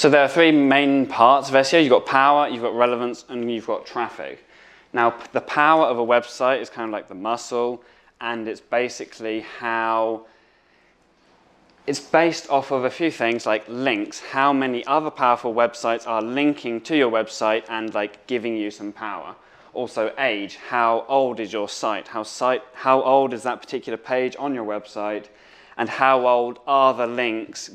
So there are three main parts of SEO. You've got power, you've got relevance, and you've got traffic. Now, the power of a website is kind of like the muscle, and it's basically how it's based off of a few things like links, how many other powerful websites are linking to your website and like giving you some power. Also age, how old is your site? How old is that particular page on your website? And how old are the links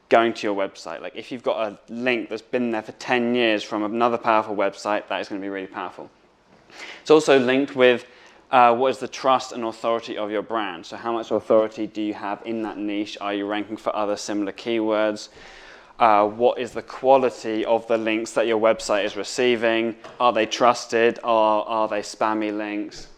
going to your website? Like if you've got a link that's been there for 10 years from another powerful website, that is going to be really powerful. It's also linked with what is the trust and authority of your brand? So how much authority do you have in that niche? Are you ranking for other similar keywords? What is the quality of the links that your website is receiving? Are they trusted or are they spammy links?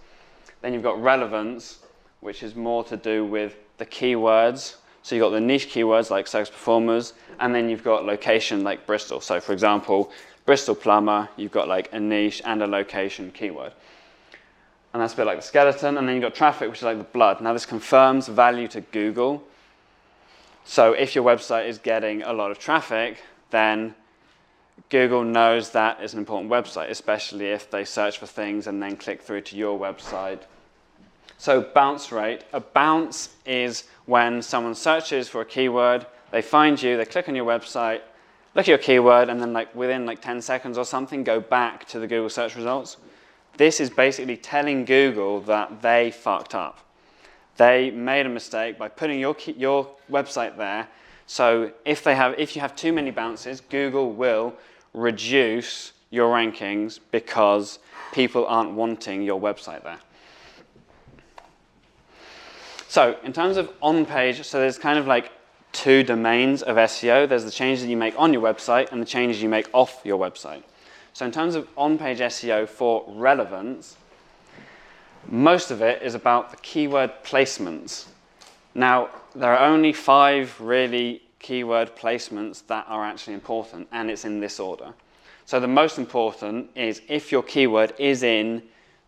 Then you've got relevance, which is more to do with the keywords. So you've got the niche keywords like search performers, and then you've got location like Bristol. So for example, Bristol plumber, you've got like a niche and a location keyword. And that's a bit like the skeleton. And then you've got traffic, which is like the blood. Now this confirms value to Google. So if your website is getting a lot of traffic, then Google knows that it's an important website, especially if they search for things and then click through to your website. So bounce rate. A bounce is when someone searches for a keyword, they find you, they click on your website, look at your keyword, and then like within like 10 seconds or something, go back to the Google search results. This is basically telling Google that they fucked up. They made a mistake by putting your website there. So if you have too many bounces, Google will reduce your rankings because people aren't wanting your website there. So in terms of on-page, so there's kind of like two domains of SEO. There's the changes you make on your website and the changes you make off your website. So in terms of on-page SEO for relevance, most of it is about the keyword placements. Now, there are only 5 really keyword placements that are actually important, and it's in this order. So the most important is if your keyword is in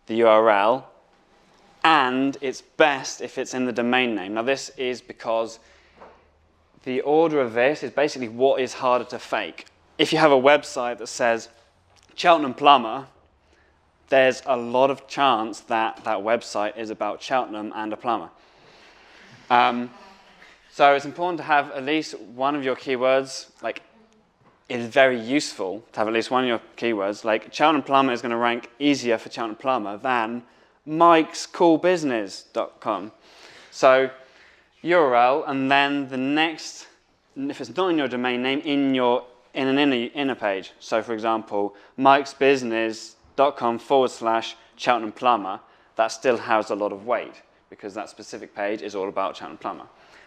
the URL, and it's best if it's in the domain name. Now, this is because the order of this is basically what is harder to fake. If you have a website that says Cheltenham plumber, there's a lot of chance that that website is about Cheltenham and a plumber. So it's important to have at least one of your keywords. Like, it is very useful to have at least one of your keywords. Like, Cheltenham plumber is going to rank easier for Cheltenham plumber than mikescoolbusiness.com. So URL, and then the next, if it's not in your domain name, in an inner page. So for example, mikesbusiness.com/Cheltenham plumber, that still has a lot of weight because that specific page is all about Cheltenham plumber.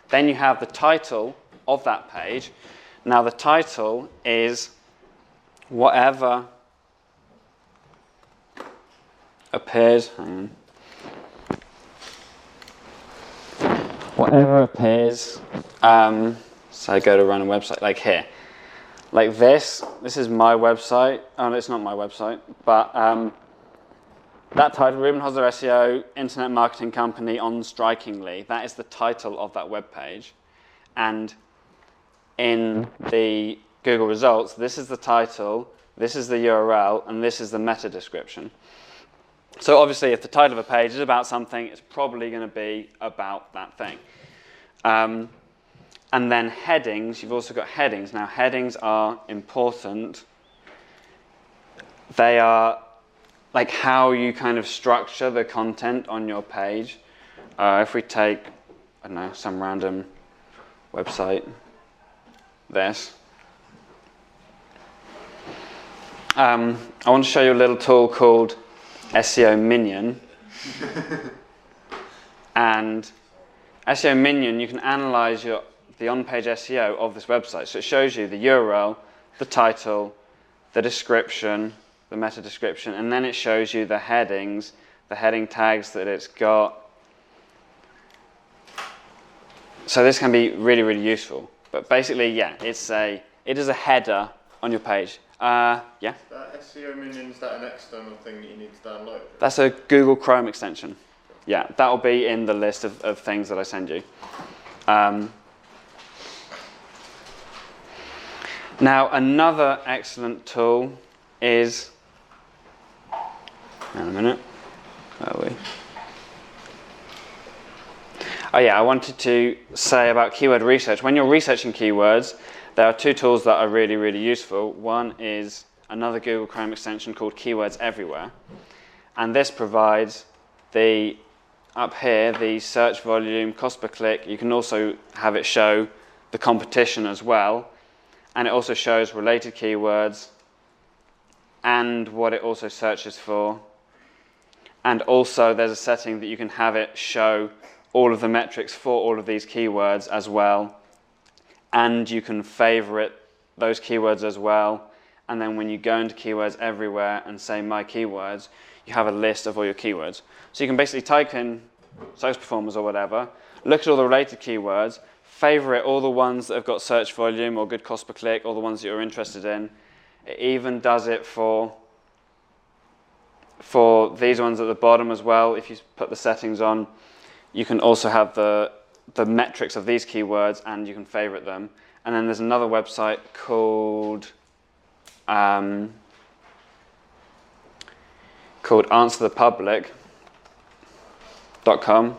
Then you have the title of that page. Now the title is whatever appears, whatever appears, so go to run a website like here. Like this is my website. Oh, it's not my website, but that title, Reuben Hosler SEO, Internet Marketing Company on Strikingly, that is the title of that web page. And in the Google results, this is the title, this is the URL, and this is the meta description. So obviously, if the title of a page is about something, it's probably going to be about that thing. And then headings, you've also got headings. Now, headings are important. They are like how you kind of structure the content on your page. If we take, I don't know, some random website, this. I want to show you a little tool called SEO Minion. And SEO Minion, you can analyze the on-page SEO of this website. So it shows you the URL, the title, the description, the meta description, and then it shows you the headings, the heading tags that it's got. So this can be really, really useful. But basically, yeah, it is a header on your page. Yeah? That SEO Minion, is that an external thing that you need to download? That's a Google Chrome extension. Yeah, that will be in the list of things that I send you. Now, another excellent tool is, hang on a minute, where are we? Oh yeah, I wanted to say about keyword research. When you're researching keywords, there are two tools that are really, really useful. One is another Google Chrome extension called Keywords Everywhere. And this provides up here, the search volume, cost per click. You can also have it show the competition as well. And it also shows related keywords and what it also searches for. And also there's a setting that you can have it show all of the metrics for all of these keywords as well. And you can favorite those keywords as well. And then when you go into Keywords Everywhere and say My Keywords, you have a list of all your keywords. So you can basically type in search performers or whatever, look at all the related keywords, favorite all the ones that have got search volume or good cost per click, all the ones that you're interested in. It even does it for these ones at the bottom as well. If you put the settings on, you can also have the metrics of these keywords and you can favorite them. And then there's another website called answerthepublic.com.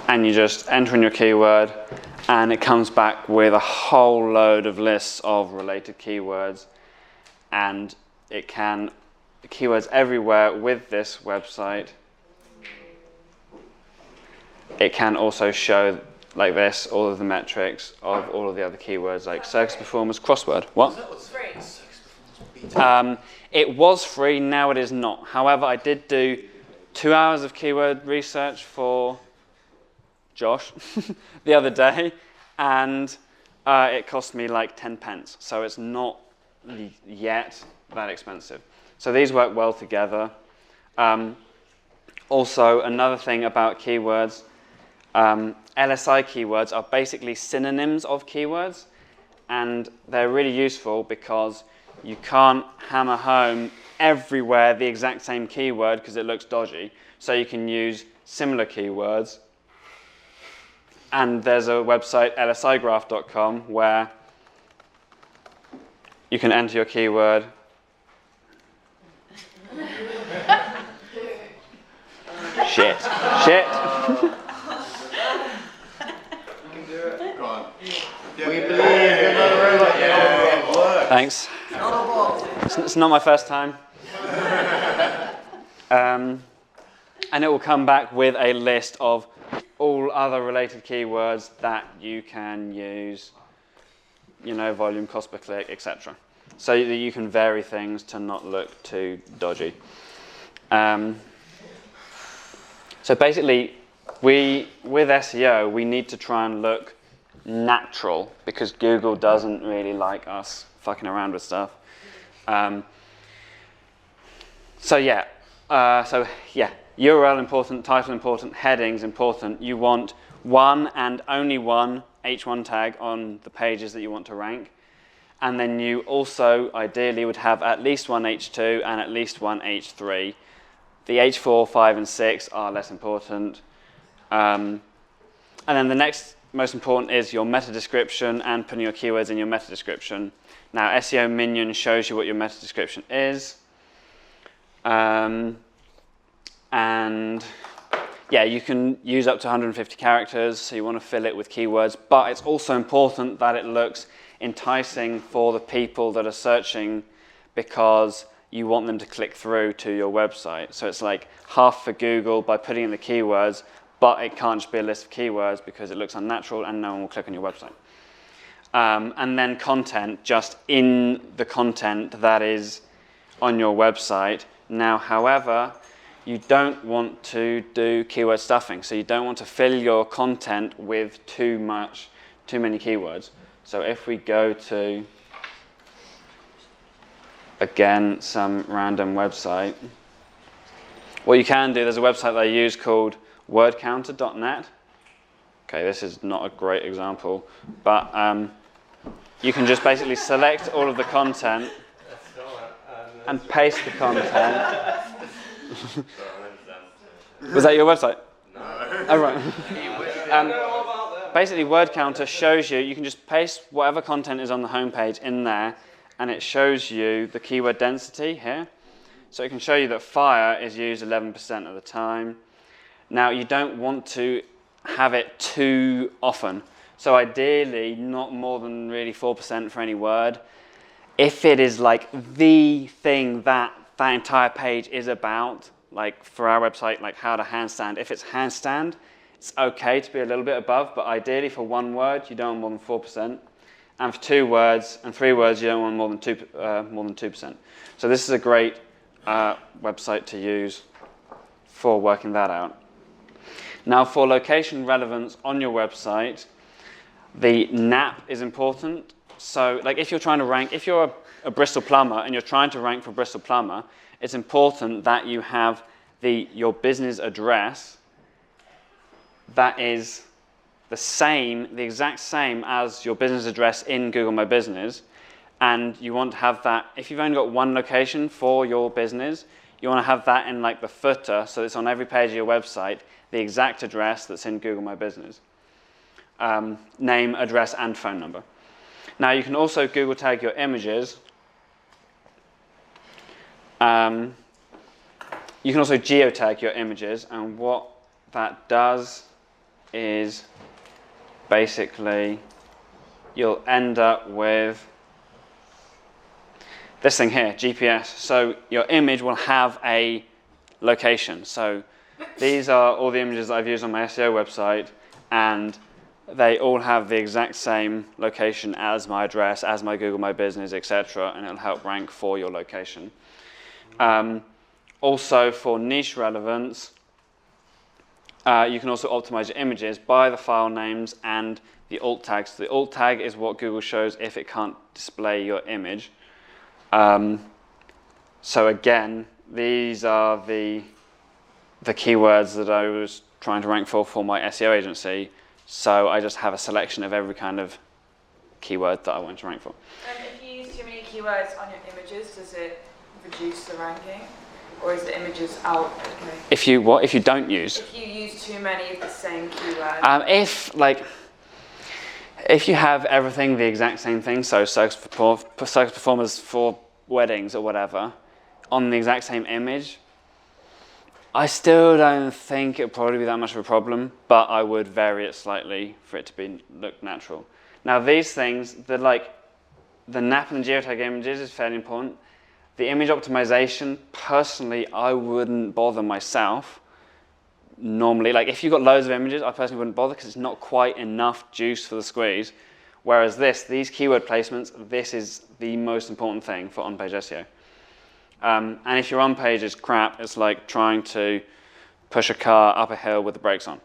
And you just enter in your keyword and it comes back with a whole load of lists of related keywords, and it can Keywords Everywhere with this website. It can also show like this all of the metrics of all of the other keywords like circus performers, crossword. What? It was free, now it is not. However, I did do 2 hours of keyword research for Josh the other day, and it cost me like 10 pence. So it's not yet that expensive. So these work well together. Also, another thing about keywords, LSI keywords are basically synonyms of keywords, and they're really useful because you can't hammer home everywhere the exact same keyword because it looks dodgy. So you can use similar keywords. And there's a website, lsigraph.com, where you can enter your keyword. Shit. Go on. We believe in the robot. Yeah. Thanks. It's not my first time. And it will come back with a list of all other related keywords that you can use, volume, cost per click, etc. So that you can vary things to not look too dodgy. So basically, with SEO, we need to try and look natural because Google doesn't really like us fucking around with stuff. URL important, title important, headings important. You want one and only one H1 tag on the pages that you want to rank. And then you also ideally would have at least one H2 and at least one H3. The H4, 5, and 6 are less important. And then the next most important is your meta description and putting your keywords in your meta description. Now, SEO Minion shows you what your meta description is. You can use up to 150 characters, so you want to fill it with keywords, but it's also important that it looks enticing for the people that are searching because you want them to click through to your website. So it's like half for Google by putting in the keywords, but it can't just be a list of keywords because it looks unnatural and no one will click on your website. And then content, just in the content that is on your website. Now, however, you don't want to do keyword stuffing. So you don't want to fill your content with too many keywords. So if we go to, again, some random website, what you can do, there's a website that I use called wordcounter.net. Okay, this is not a great example, but you can just basically select all of the content and paste the content. Was that your website? No. Oh, right. Basically, word counter shows you, you can just paste whatever content is on the homepage in there, and it shows you the keyword density here. So it can show you that fire is used 11% of the time. Now, you don't want to have it too often. So ideally, not more than really 4% for any word. If it is like the thing that that entire page is about, like for our website, like how to handstand, if it's handstand, it's okay to be a little bit above, but ideally for one word, you don't want more than 4%. And for 2 words and 3 words, you don't want more than 2%. So this is a great website to use for working that out. Now, for location relevance on your website, the NAP is important. So, like if you're trying to rank, if you're a Bristol plumber and you're trying to rank for Bristol plumber, it's important that you have your business address that is the exact same as your business address in Google My Business. And you want to have that, if you've only got one location for your business, you want to have that in like the footer, so it's on every page of your website, the exact address that's in Google My Business. Name, address, and phone number. Now you can also Google tag your images. You can also geotag your images, and what that does is basically you'll end up with this thing here, GPS. So your image will have a location. So these are all the images that I've used on my SEO website, and they all have the exact same location as my address, as my Google My Business, etc., and it'll help rank for your location. Also, for niche relevance, you can also optimize your images by the file names and the alt tags. So the alt tag is what Google shows if it can't display your image. So again, these are the keywords that I was trying to rank for my SEO agency. So I just have a selection of every kind of keyword that I want to rank for. If you use too many keywords on your images, does it reduce the ranking? Or is the images out okay? If you what? If you don't use? If you use too many of the same keyword. If you have everything the exact same thing, so circus performers for weddings or whatever, on the exact same image, I still don't think it would probably be that much of a problem, but I would vary it slightly for it to look natural. Now these things, the NAP and the geotag images is fairly important. The image optimization, personally, I wouldn't bother myself. Normally, like if you've got loads of images, I personally wouldn't bother because it's not quite enough juice for the squeeze. Whereas these keyword placements, this is the most important thing for on-page SEO. And if your on-page is crap, it's like trying to push a car up a hill with the brakes on.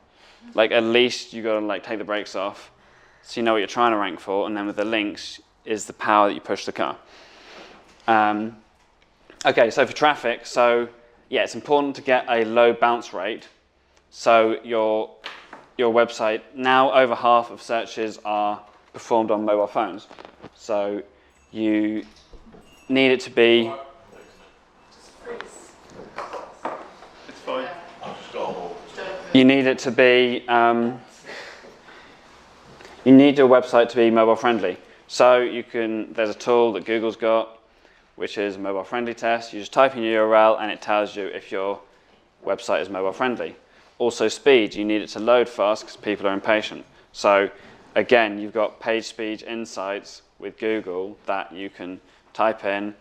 Like at least you got to like take the brakes off, so you know what you're trying to rank for, and then with the links is the power that you push the car. Okay, so for traffic, it's important to get a low bounce rate. So your website, now over half of searches are performed on mobile phones. So you need it to be... It's fine. I've just got a hole. You need it to be... you need your website to be mobile friendly. So there's a tool that Google's got, which is a mobile friendly test. You just type in your URL and it tells you if your website is mobile friendly. Also speed, you need it to load fast because people are impatient. So again, you've got page speed insights with Google that you can type in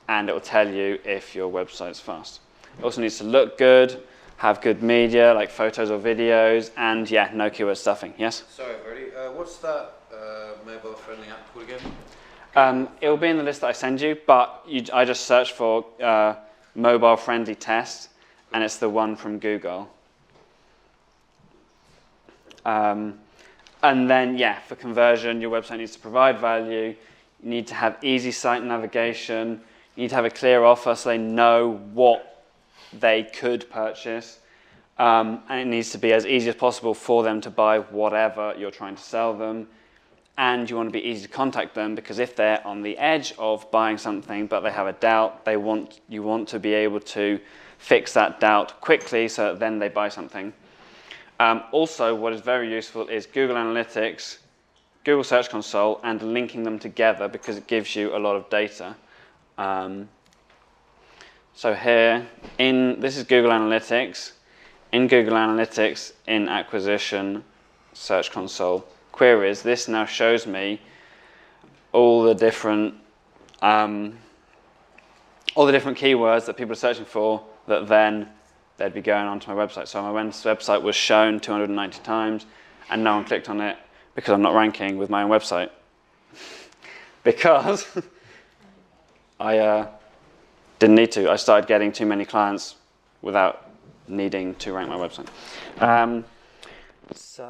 and it will tell you if your website's fast. It also needs to look good, have good media like photos or videos, and yeah, no keyword stuffing. Yes? Sorry, Brady. What's that mobile friendly app called again? It will be in the list that I send you, but I just search for mobile friendly test, and it's the one from Google. And then, for conversion, your website needs to provide value. You need to have easy site navigation. You need to have a clear offer so they know what they could purchase. And it needs to be as easy as possible for them to buy whatever you're trying to sell them. And you want to be easy to contact them because if they're on the edge of buying something but they have a doubt, you want to be able to fix that doubt quickly so that then they buy something. Also, what is very useful is Google Analytics, Google Search Console, and linking them together because it gives you a lot of data. So here, this is Google Analytics. In Google Analytics, in Acquisition, Search Console, Queries, this now shows me all the different keywords that people are searching for that then they'd be going onto my website. So my website was shown 290 times and no one clicked on it because I'm not ranking with my own website. Because I didn't need to. I started getting too many clients without needing to rank my website. So